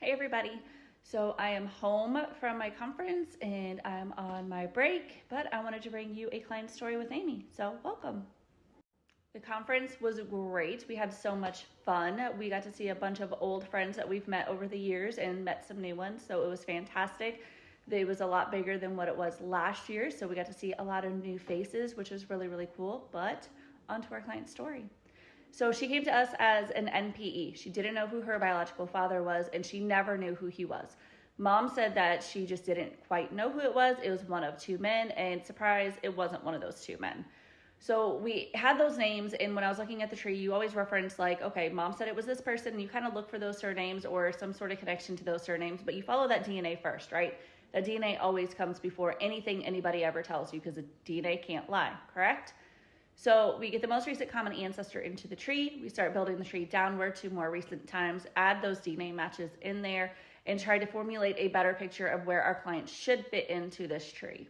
Hey everybody. So I am home from my conference and I'm on my break, but I wanted to bring you a client story with Aimee. So welcome. The conference was great. We had so much fun. We got to see a bunch of old friends that we've met over the years and met some new ones. So it was fantastic. It was a lot bigger than what it was last year. So we got to see a lot of new faces, which was really, really cool. But on to our client story. So she came to us as an NPE. She didn't know who her biological father was, and she never knew who he was. Mom said that she just didn't quite know who it was. It was one of two men, and surprise, it wasn't one of those two men. So we had those names, and when I was looking at the tree, you always reference like, okay, mom said it was this person, and you kind of look for those surnames or some sort of connection to those surnames, but you follow that DNA first, right? That DNA always comes before anything anybody ever tells you because the DNA can't lie, correct? So we get the most recent common ancestor into the tree. We start building the tree downward to more recent times, add those DNA matches in there, and try to formulate a better picture of where our client should fit into this tree.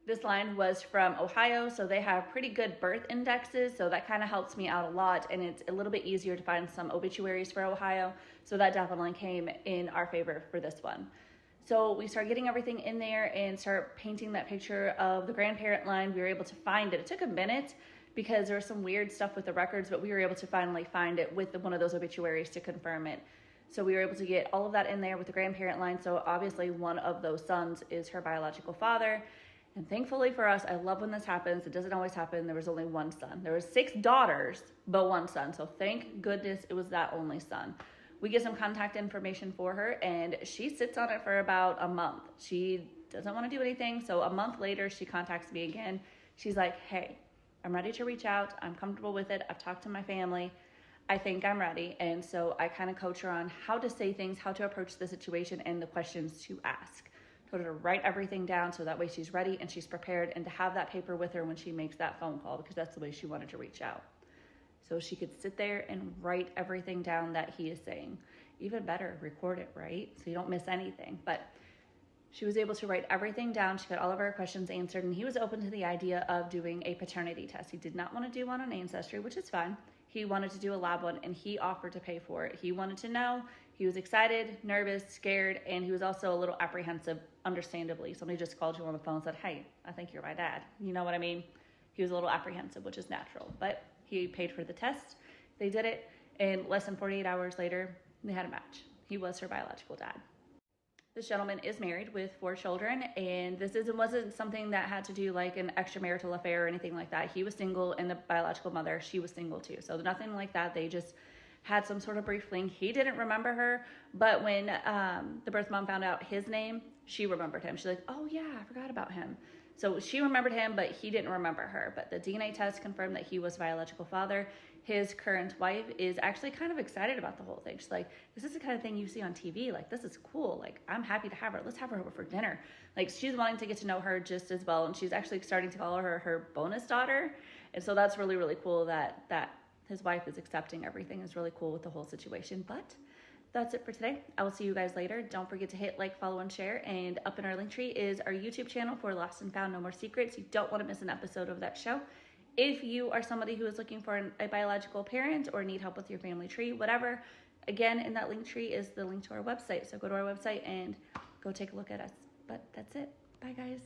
This line was from Ohio, so they have pretty good birth indexes, so that kind of helps me out a lot, and it's a little bit easier to find some obituaries for Ohio, so that definitely came in our favor for this one. So we start getting everything in there and start painting that picture of the grandparent line. We were able to find it. It took a minute because there was some weird stuff with the records, but we were able to finally find it with one of those obituaries to confirm it. So we were able to get all of that in there with the grandparent line. So obviously one of those sons is her biological father. And thankfully for us, I love when this happens. It doesn't always happen. There was only one son. There was 6 daughters, but one son. So thank goodness it was that only son. We get some contact information for her, and she sits on it for about a month. She doesn't want to do anything, so a month later, she contacts me again. She's like, hey, I'm ready to reach out. I'm comfortable with it. I've talked to my family. I think I'm ready. And so I kind of coach her on how to say things, how to approach the situation, and the questions to ask. Told her to write everything down so that way she's ready and she's prepared, and to have that paper with her when she makes that phone call, because that's the way she wanted to reach out. So she could sit there and write everything down that he is saying. Even better, record it, right? So you don't miss anything. But she was able to write everything down. She got all of her questions answered, and he was open to the idea of doing a paternity test. He did not want to do one on ancestry, which is fine. He wanted to do a lab one, and he offered to pay for it. He wanted to know. He was excited, nervous, scared, and he was also a little apprehensive, understandably. Somebody just called you on the phone and said, hey, I think you're my dad. You know what I mean? He was a little apprehensive, which is natural. But he paid for the test. They did it, and less than 48 hours later, they had a match. He was her biological dad. This gentleman is married with 4 children, and this wasn't something that had to do like an extramarital affair or anything like that. He was single, and the biological mother, she was single too. So nothing like that. They just had some sort of brief fling. He didn't remember her, but when the birth mom found out his name, she remembered him. She's like, oh yeah, I forgot about him. So she remembered him, but he didn't remember her. But the DNA test confirmed that he was biological father. His current wife is actually kind of excited about the whole thing. She's like, this is the kind of thing you see on TV. Like, this is cool. Like, I'm happy to have her. Let's have her over for dinner. Like, she's wanting to get to know her just as well. And she's actually starting to call her bonus daughter. And so that's really, really cool that his wife is accepting everything. Is really cool with the whole situation. But that's it for today. I will see you guys later. Don't forget to hit like, follow, and share. And up in our link tree is our YouTube channel for Lost and Found No More Secrets. You don't want to miss an episode of that show. If you are somebody who is looking for a biological parent or need help with your family tree, whatever, again, in that link tree is the link to our website. So go to our website and go take a look at us. But that's it. Bye, guys.